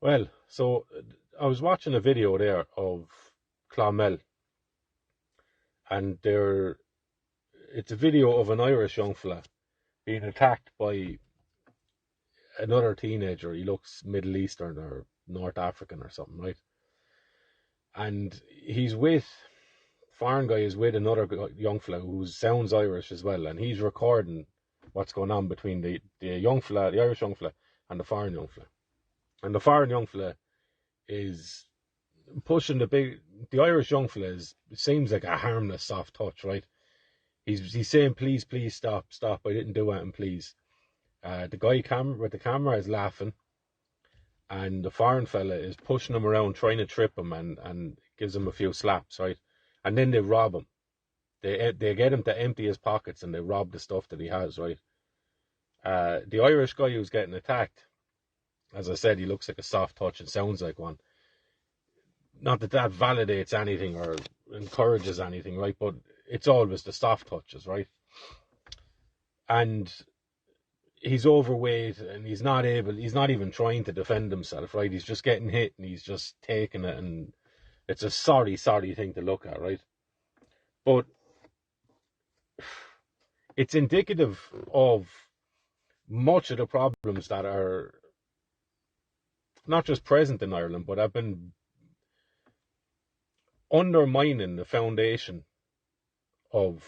Well, so I was watching a video there of Clonmel, and it's a video of an Irish young fella being attacked by another teenager. He looks Middle Eastern or North African or something, right? And foreign guy is with another young fella who sounds Irish as well, and he's recording what's going on between the young fella, the Irish young fella, and the foreign young fella. And the foreign young fella is pushing the Irish young fella seems like a harmless soft touch, right? He's saying, please, stop, I didn't do anything, please. The guy with the camera is laughing, and the foreign fella is pushing him around, trying to trip him, and gives him a few slaps, right? And then they rob him. They get him to empty his pockets, and they rob the stuff that he has, right? The Irish guy who's getting attacked, as I said, he looks like a soft touch and sounds like one. Not that validates anything or encourages anything, right? But it's always the soft touches, right? And he's overweight, and he's not even trying to defend himself, right? He's just getting hit, and he's just taking it, and it's a sorry thing to look at, right? But it's indicative of much of the problems that are not just present in Ireland, but have been undermining the foundation of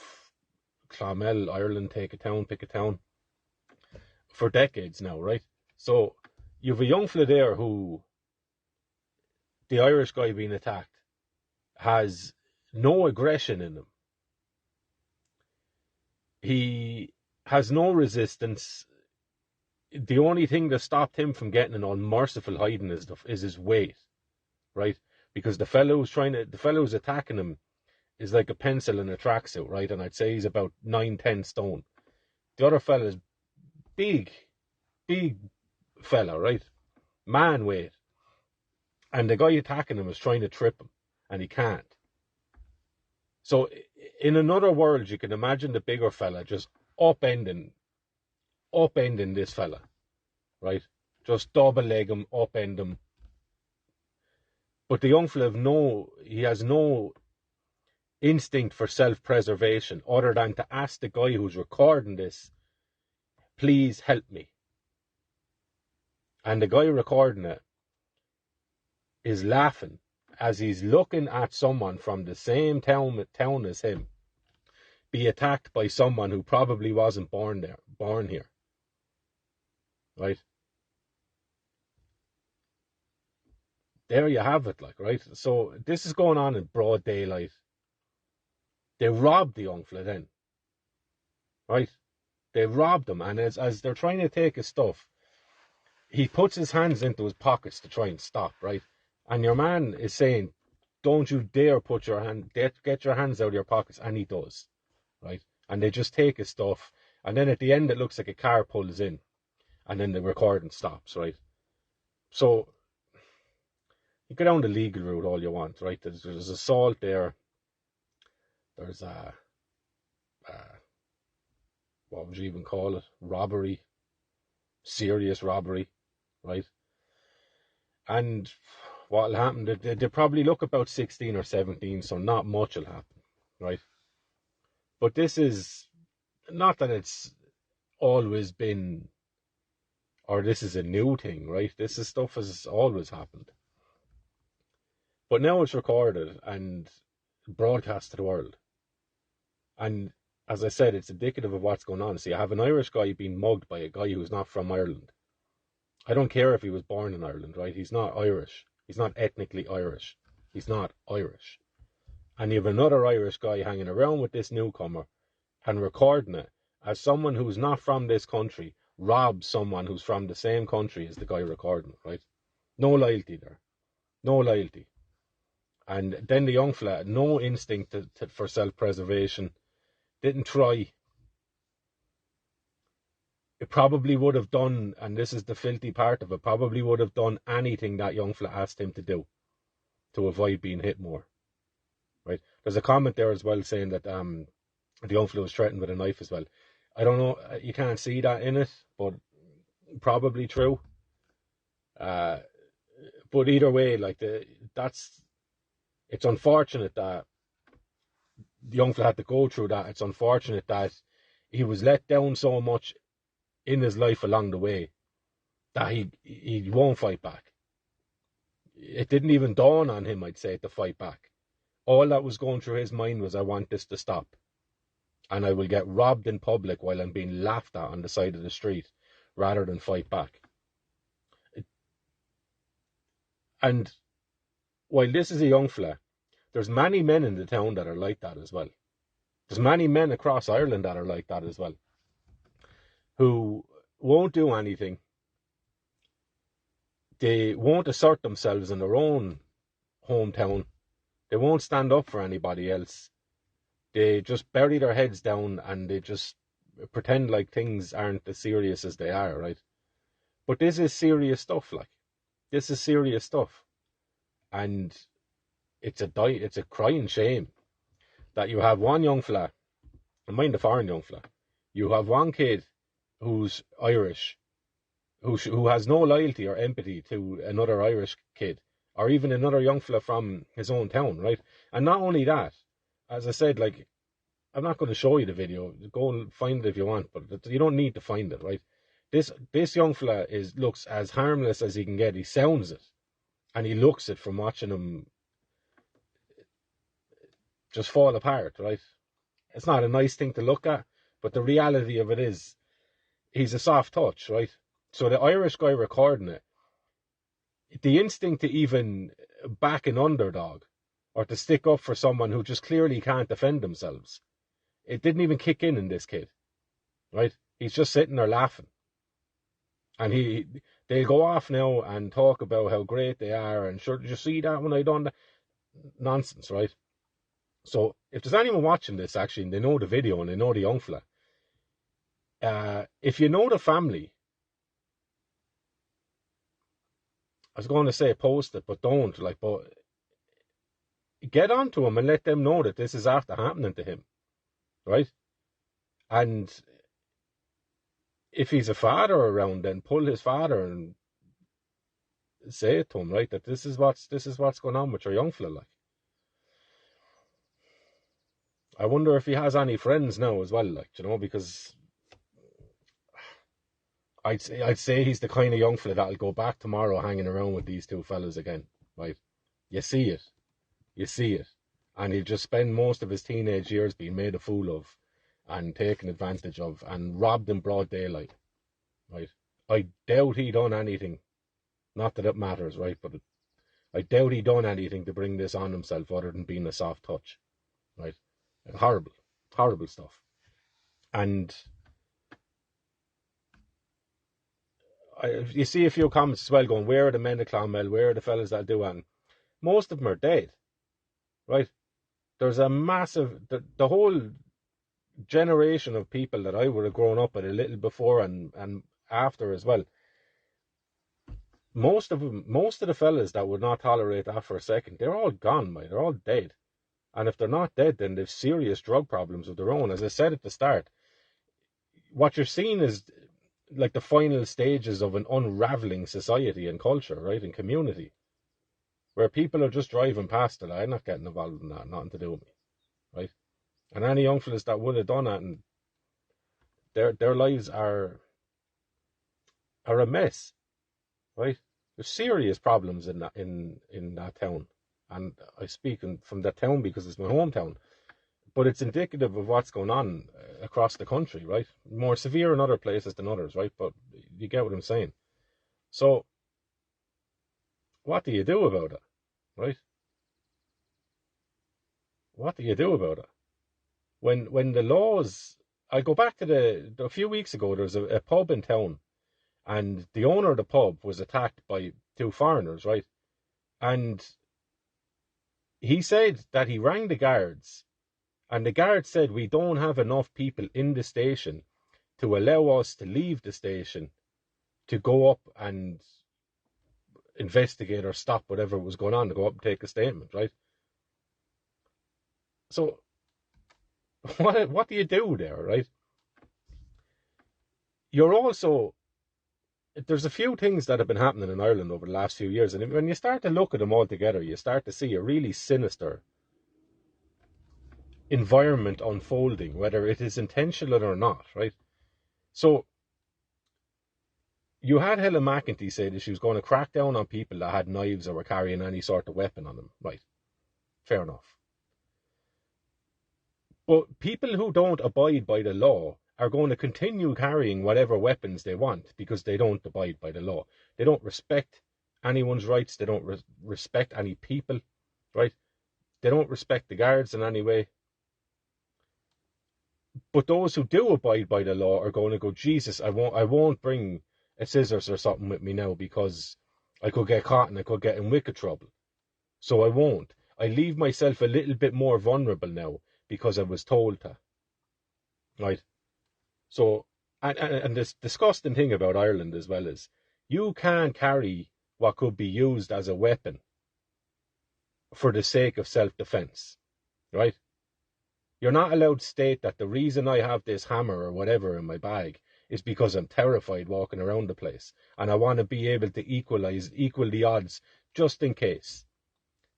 Clonmel, Ireland, take a town, pick a town, for decades now, right? So you have a young fella there who, the Irish guy being attacked, has no aggression in him. He has no resistance. The only thing that stopped him from getting an unmerciful hiding is his weight, right? Because the fellow who's attacking him is like a pencil in a tracksuit, right? And I'd say he's about 9-10 stone. The other fella is big fella, right? Man weight. And the guy attacking him is trying to trip him, and he can't. So in another world, you can imagine the bigger fella just upending this fella, right? Just double leg him, upend him. But the young fella he has no instinct for self-preservation other than to ask the guy who's recording this, please help me. And the guy recording it is laughing as he's looking at someone from the same town as him be attacked by someone who probably wasn't born here, right? There you have it, like, right? So this is going on in broad daylight. They robbed the young fella then, right? They robbed him, and as they're trying to take his stuff, he puts his hands into his pockets to try and stop, right? And your man is saying, don't you dare get your hands out of your pockets, and he does, right? And they just take his stuff, and then at the end it looks like a car pulls in, and then the recording stops, right? So you go down the legal route all you want, right? There's assault there. There's what would you even call it? Robbery, serious robbery, right? And what'll happen? They probably look about 16 or 17, so not much will happen, right? But this is not that it's always been, or this is a new thing, right? This is stuff has always happened. But now it's recorded and broadcast to the world. And as I said, it's indicative of what's going on. So you have an Irish guy being mugged by a guy who's not from Ireland. I don't care if he was born in Ireland, right? He's not Irish. He's not ethnically Irish. He's not Irish. And you have another Irish guy hanging around with this newcomer and recording it as someone who's not from this country robs someone who's from the same country as the guy recording it, right? No loyalty there. No loyalty. And then the young fella, no instinct for self-preservation, didn't try. It probably would have done, and this is the filthy part of it, probably would have done anything that young fella asked him to do to avoid being hit more, right? There's a comment there as well saying that the young fella was threatened with a knife as well. I don't know, you can't see that in it, but probably true. But either way, like it's unfortunate that the young fella had to go through that. It's unfortunate that he was let down so much in his life along the way that he won't fight back. It didn't even dawn on him, I'd say, to fight back. All that was going through his mind was, I want this to stop. And I will get robbed in public while I'm being laughed at on the side of the street, rather than fight back. And while this is a young fella, there's many men in the town that are like that as well. There's many men across Ireland that are like that as well, who won't do anything. They won't assert themselves in their own hometown. They won't stand up for anybody else. They just bury their heads down and they just pretend like things aren't as serious as they are, right? But this is serious stuff, like. This is serious stuff. And it's a crying shame that you have one young fella, and mind the foreign young fella, you have one kid who's Irish, who has no loyalty or empathy to another Irish kid, or even another young fella from his own town, right? And not only that, as I said, like, I'm not going to show you the video. Go and find it if you want, but you don't need to find it, right? This young fella looks as harmless as he can get. He sounds it, and he looks it from watching him just fall apart, right? It's not a nice thing to look at, but the reality of it is, he's a soft touch, right? So the Irish guy recording it, the instinct to even back an underdog or to stick up for someone who just clearly can't defend themselves, it didn't even kick in this kid, right? He's just sitting there laughing. And they'll go off now and talk about how great they are, and sure, did you see that when I done that? Nonsense, right? So if there's anyone watching this, actually, and they know the video and they know the young fella, if you know the family, I was going to say post it, but don't, like, but get on to him and let them know that this is after happening to him, right? And if he's a father around, then pull his father and say it to him, right? That this is what's going on with your young fella, like. I wonder if he has any friends now as well, like, you know, because I'd say he's the kind of young fella that'll go back tomorrow hanging around with these two fellas again, right? You see it, and he'll just spend most of his teenage years being made a fool of, and taken advantage of, and robbed in broad daylight, right? I doubt he done anything, not that it matters, right? But I doubt he done anything to bring this on himself other than being a soft touch, right? Horrible, horrible stuff. And you see a few comments as well going, where are the men of Clonmel? Where are the fellas that do it? And most of them are dead, right? There's a massive, the whole generation of people that I would have grown up with a little before and after as well. Most of the fellas that would not tolerate that for a second, they're all gone, mate. They're all dead. And if they're not dead, then they've serious drug problems of their own. As I said at the start, what you're seeing is like the final stages of an unraveling society and culture, right, and community, where people are just driving past it. I'm not getting involved in that, nothing to do with me, right? And any young fellas that would have done that, and their lives are a mess, right? There's serious problems in that town, and I speak from that town because it's my hometown. But it's indicative of what's going on across the country, right? More severe in other places than others, right? But you get what I'm saying. So, what do you do about it, right? What do you do about it? When the laws... I go back to a few weeks ago, there was a pub in town, and the owner of the pub was attacked by two foreigners, right? And he said that he rang the guards, and the guards said, we don't have enough people in the station to allow us to leave the station to go up and investigate or stop whatever was going on, to go up and take a statement, right? So, what do you do there, right? You're also there's a few things that have been happening in Ireland over the last few years, and when you start to look at them all together, you start to see a really sinister environment unfolding, whether it is intentional or not, right? So you had Helen McEntee say that she was going to crack down on people that had knives or were carrying any sort of weapon on them. Right. Fair enough. But people who don't abide by the law are going to continue carrying whatever weapons they want because they don't abide by the law. They don't respect anyone's rights. They don't respect any people, right? They don't respect the guards in any way. But those who do abide by the law are going to go, Jesus, I won't bring a scissors or something with me now because I could get caught and I could get in wicked trouble. So I won't. I leave myself a little bit more vulnerable now because I was told to. Right? So, and this disgusting thing about Ireland as well is you can't carry what could be used as a weapon for the sake of self-defense. Right? You're not allowed to state that the reason I have this hammer or whatever in my bag is because I'm terrified walking around the place and I want to be able to equal the odds just in case.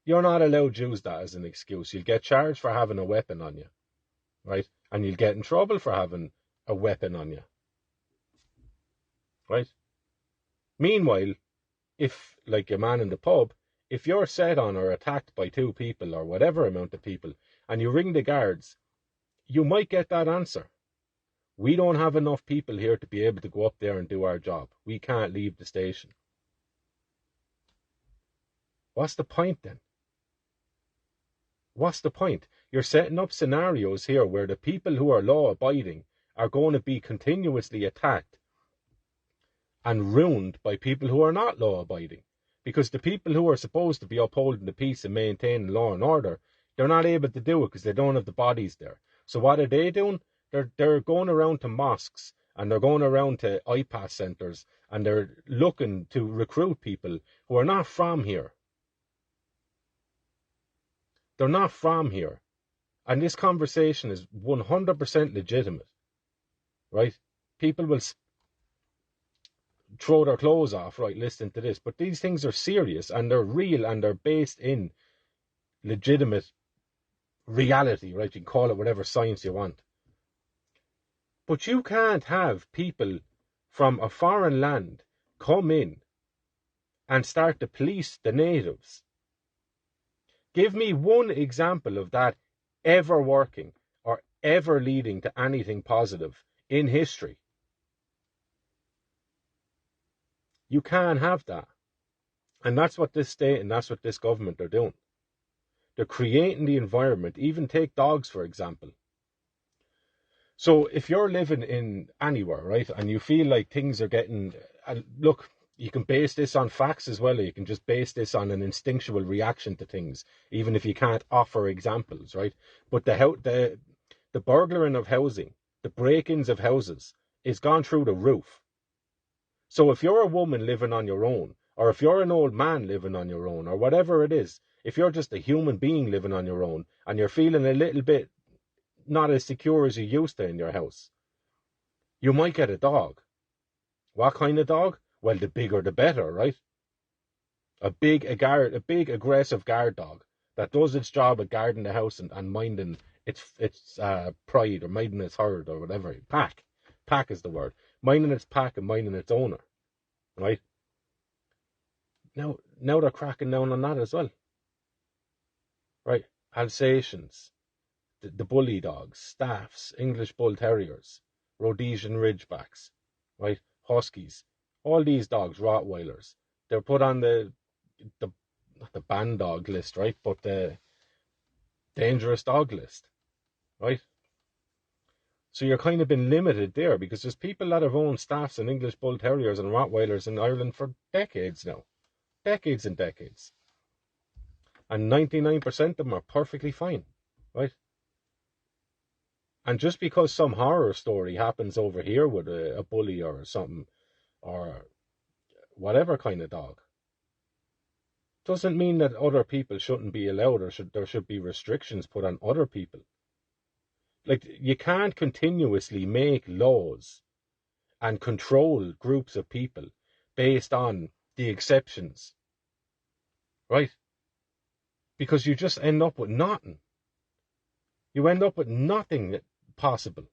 You're not allowed to use that as an excuse. You'll get charged for having a weapon on you, right? And you'll get in trouble for having a weapon on you, right? Meanwhile, if, like your man in the pub, if you're set on or attacked by 2 people or whatever amount of people and you ring the guards, you might get that answer. We don't have enough people here to be able to go up there and do our job. We can't leave the station. What's the point then? What's the point? You're setting up scenarios here where the people who are law-abiding are going to be continuously attacked and ruined by people who are not law-abiding. Because the people who are supposed to be upholding the peace and maintaining law and order, they're not able to do it because they don't have the bodies there. So what are they doing? They're going around to mosques and they're going around to IPAS centres and they're looking to recruit people who are not from here. They're not from here. And this conversation is 100% legitimate, right? People will throw their clothes off, right, listening to this. But these things are serious and they're real and they're based in legitimate reality, right? You can call it whatever science you want. But you can't have people from a foreign land come in and start to police the natives. Give me one example of that ever working or ever leading to anything positive in history. You can't have that. And that's what this state and that's what this government are doing. They're creating the environment. Even take dogs, for example. So if you're living in anywhere, right, and you feel like things are getting, and look, you can base this on facts as well, or you can just base this on an instinctual reaction to things, even if you can't offer examples, right? But the burglaring of housing, the break-ins of houses, is gone through the roof. So if you're a woman living on your own, or if you're an old man living on your own, or whatever it is, if you're just a human being living on your own, and you're feeling a little bit not as secure as you used to in your house, you might get a dog. What kind of dog? Well, the bigger the better, right? A big aggressive guard dog that does its job at guarding the house and minding its pride or minding its herd or whatever. Pack is the word. Minding its pack and minding its owner, right? Now they're cracking down on that as well, right? Alsatians, the bully dogs, staffs, English bull terriers, Rhodesian ridgebacks, right? Huskies, all these dogs, Rottweilers, they're put on the not the banned dog list, right? But the dangerous dog list, right? So you're kind of been limited there because there's people that have owned staffs and English bull terriers and Rottweilers in Ireland for decades now, decades and decades, and 99% of them are perfectly fine, right? And just because some horror story happens over here with a bully or something, or whatever kind of dog, doesn't mean that other people shouldn't be allowed or there should be restrictions put on other people. Like, you can't continuously make laws and control groups of people based on the exceptions, right? Because you just end up with nothing. You end up with nothing possible,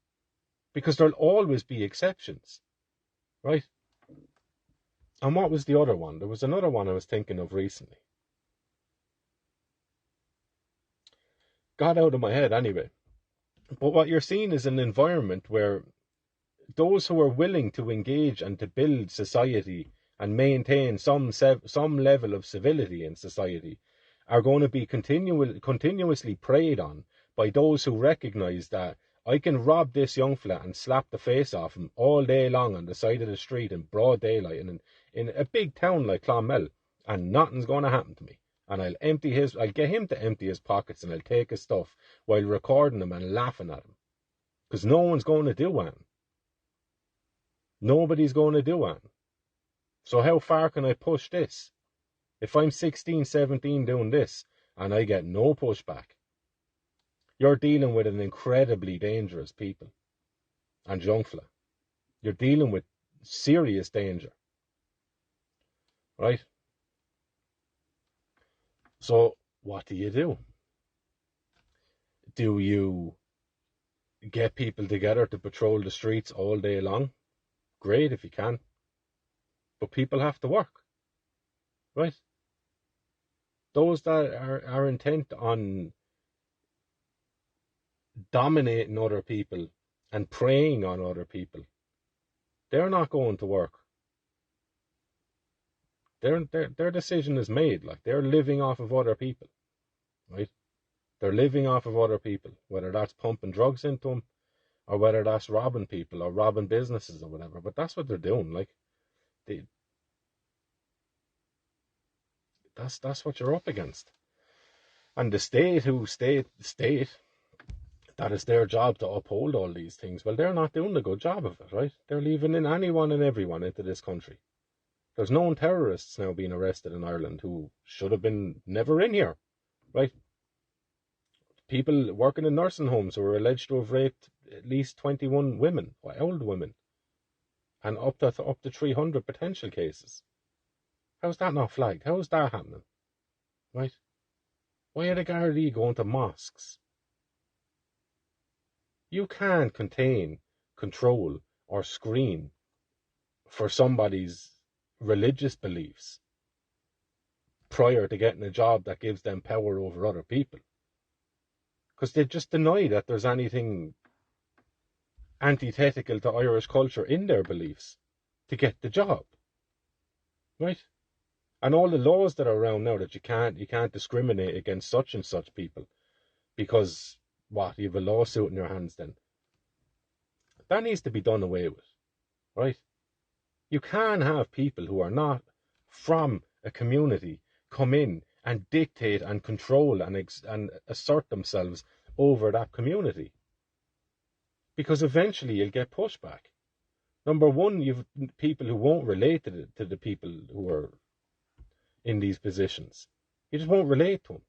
because there'll always be exceptions, right? And what was the other one? There was another one I was thinking of recently. Got out of my head anyway. But what you're seeing is an environment where those who are willing to engage and to build society and maintain some level of civility in society are going to be continuously preyed on by those who recognise that I can rob this young fella and slap the face off him all day long on the side of the street in broad daylight and in a big town like Clonmel, and nothing's going to happen to me. And I'll get him to empty his pockets, and I'll take his stuff while recording him and laughing at him. Because no one's going to do anything. Nobody's going to do anything. So how far can I push this? If I'm 16, 17 doing this, and I get no pushback, you're dealing with an incredibly dangerous people. And young fella, you're dealing with serious danger. Right? So, what do you do? Do you get people together to patrol the streets all day long? Great if you can. But people have to work. Right? Those that are intent on dominating other people and preying on other people, they're not going to work. Their decision is made. Like, they're living off of other people, right? They're living off of other people, whether that's pumping drugs into them or whether that's robbing people or robbing businesses or whatever. But that's what they're doing. Like, that's what you're up against. And the state that is their job to uphold all these things, well, they're not doing a good job of it, right? They're leaving in anyone and everyone into this country. There's known terrorists now being arrested in Ireland who should have been never in here, right? People working in nursing homes who are alleged to have raped at least 21 women, old women, and up to 300 potential cases. How's that not flagged? How is that happening, right? Why are the Gardaí going to mosques? You can't contain, control, or screen for somebody's religious beliefs prior to getting a job that gives them power over other people, because they just deny that there's anything antithetical to Irish culture in their beliefs to get the job, right? And all the laws that are around now that you can't discriminate against such and such people because what, you have a lawsuit in your hands, then that needs to be done away with, right? You can have people who are not from a community come in and dictate and control and assert themselves over that community, because eventually you'll get pushback. Number one, you've people who won't relate to the people who are in these positions. You just won't relate to them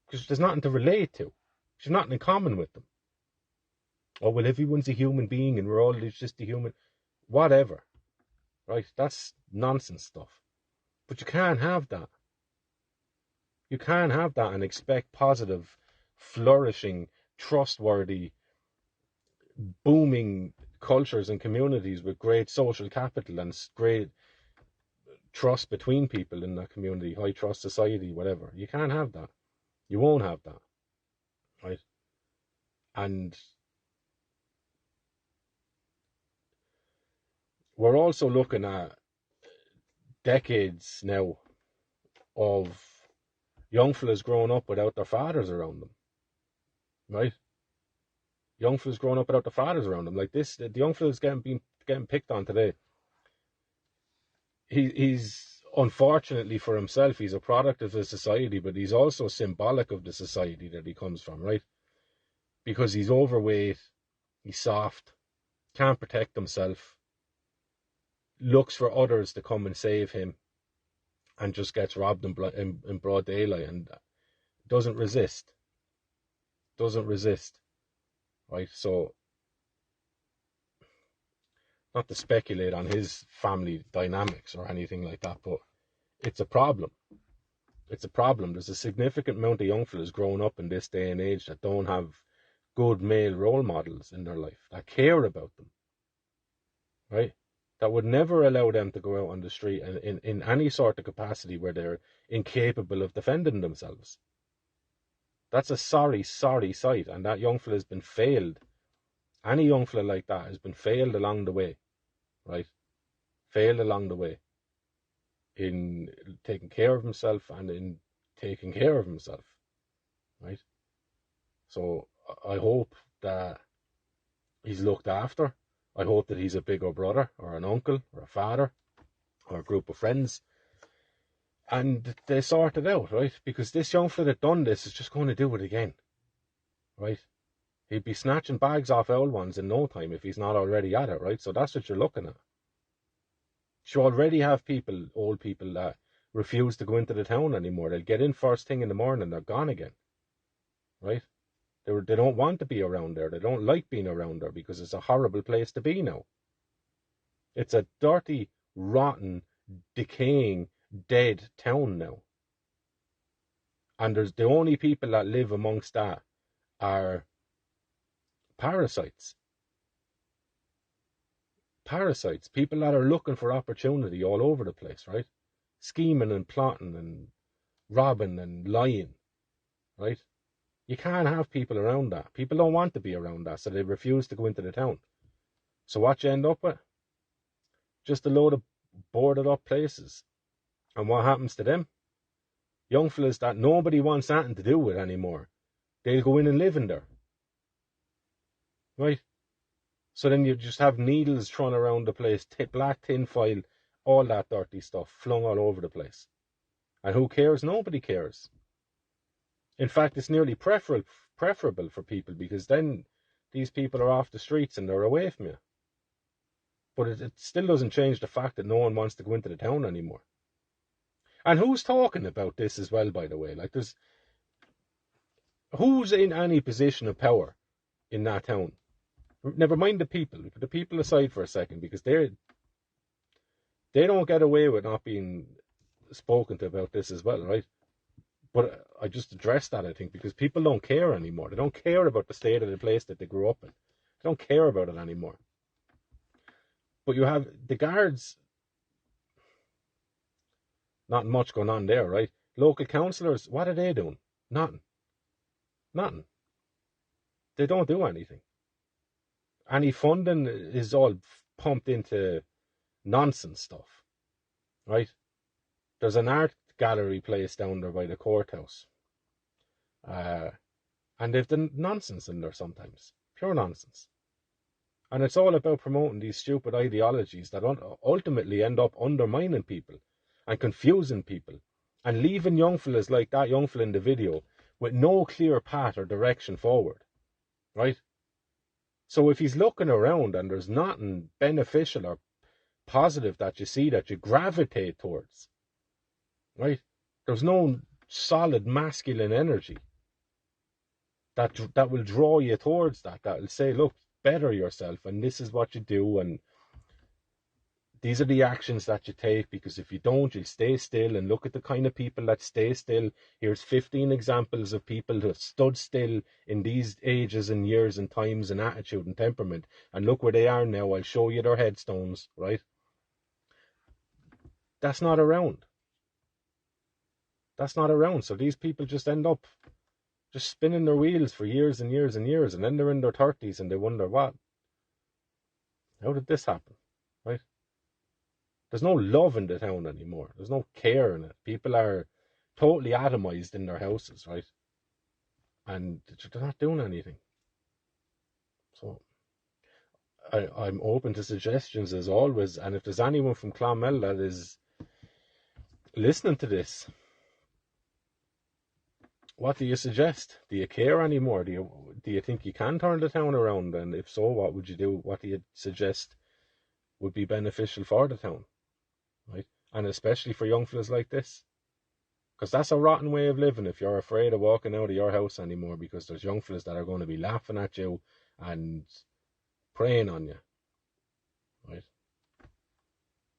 because there's nothing to relate to. There's nothing in common with them. Oh, well, everyone's a human being and we're all just a human. Whatever. Right? That's nonsense stuff. But you can't have that. You can't have that and expect positive, flourishing, trustworthy, booming cultures and communities with great social capital and great trust between people in that community, high trust society, whatever. You can't have that. You won't have that. Right? And we're also looking at decades now of young fellas growing up without their fathers around them, right? Young fellas growing up without their fathers around them, like this. The young fellas getting picked on today. He's unfortunately for himself, he's a product of the society, but he's also symbolic of the society that he comes from, right? Because he's overweight, he's soft, can't protect himself, looks for others to come and save him, and just gets robbed in broad daylight and doesn't resist, right? So Not to speculate on his family dynamics or anything like that, but it's a problem. It's a problem. There's a significant amount of young fellas growing up in this day and age that don't have good male role models in their life, that care about them, right? That would never allow them to go out on the street in any sort of capacity where they're incapable of defending themselves. That's a sorry sight, and that young fella has been failed. Any young fella like that has been failed along the way, right? Failed along the way in taking care of himself and in taking care of himself, right? So I hope that he's looked after. I hope that he's a bigger brother or an uncle or a father or a group of friends, and they sort it out, right? Because this young fella that done this is just going to do it again, right? He'd be snatching bags off old ones in no time if he's not already at it, right? So that's what you're looking at. You already have people, old people, that refuse to go into the town anymore. They'll get in first thing in the morning, they're gone again, right? They don't want to be around there. They don't like being around there because it's a horrible place to be now. It's a dirty, rotten, decaying, dead town now. And there's the only people that live amongst that are parasites. Parasites, people that are looking for opportunity all over the place, right? Scheming and plotting and robbing and lying, right? You can't have people around that. People don't want to be around that, so they refuse to go into the town. So what you end up with? Just a load of boarded up places. And what happens to them? Young fellas that nobody wants anything to do with anymore. They'll go in and live in there, right? So then you just have needles thrown around the place, black tin foil, all that dirty stuff flung all over the place. And who cares? Nobody cares. In fact, it's nearly preferable for people, because then these people are off the streets and they're away from you. But it still doesn't change the fact that no one wants to go into the town anymore. And who's talking about this as well, by the way? Like, who's in any position of power in that town? Never mind the people. Put the people aside for a second, because they don't get away with not being spoken to about this as well, right? But I just addressed that, I think, because people don't care anymore. They don't care about the state of the place that they grew up in. They don't care about it anymore. But you have the guards, not much going on there, right? Local councillors, what are they doing? Nothing. They don't do anything. Any funding is all pumped into nonsense stuff, right? There's an art gallery place down there by the courthouse. And they've done nonsense in there sometimes. Pure nonsense. And it's all about promoting these stupid ideologies that ultimately end up undermining people and confusing people and leaving young fellas like that young fella in the video with no clear path or direction forward, right? So if he's looking around and there's nothing beneficial or positive that you see that you gravitate towards, right? There's no solid masculine energy that will draw you towards that will say, look, better yourself, and this is what you do, and these are the actions that you take, because if you don't, you'll stay still. And look at the kind of people that stay still. Here's 15 examples of people who have stood still in these ages and years and times and attitude and temperament, and look where they are now. I'll show you their headstones, right? That's not around. That's not around. So these people just end up just spinning their wheels for years and years and years, and then they're in their 30s and they wonder, how did this happen, right? There's no love in the town anymore. There's no care in it. People are totally atomized in their houses, right? And they're not doing anything. So I'm open to suggestions as always. And if there's anyone from Clonmel that is listening to this, what do you suggest? Do you care anymore? Do you think you can turn the town around? And if so, what would you do? What do you suggest would be beneficial for the town, right? And especially for young fellas like this, because that's a rotten way of living. If you're afraid of walking out of your house anymore because there's young fellas that are going to be laughing at you and preying on you, right?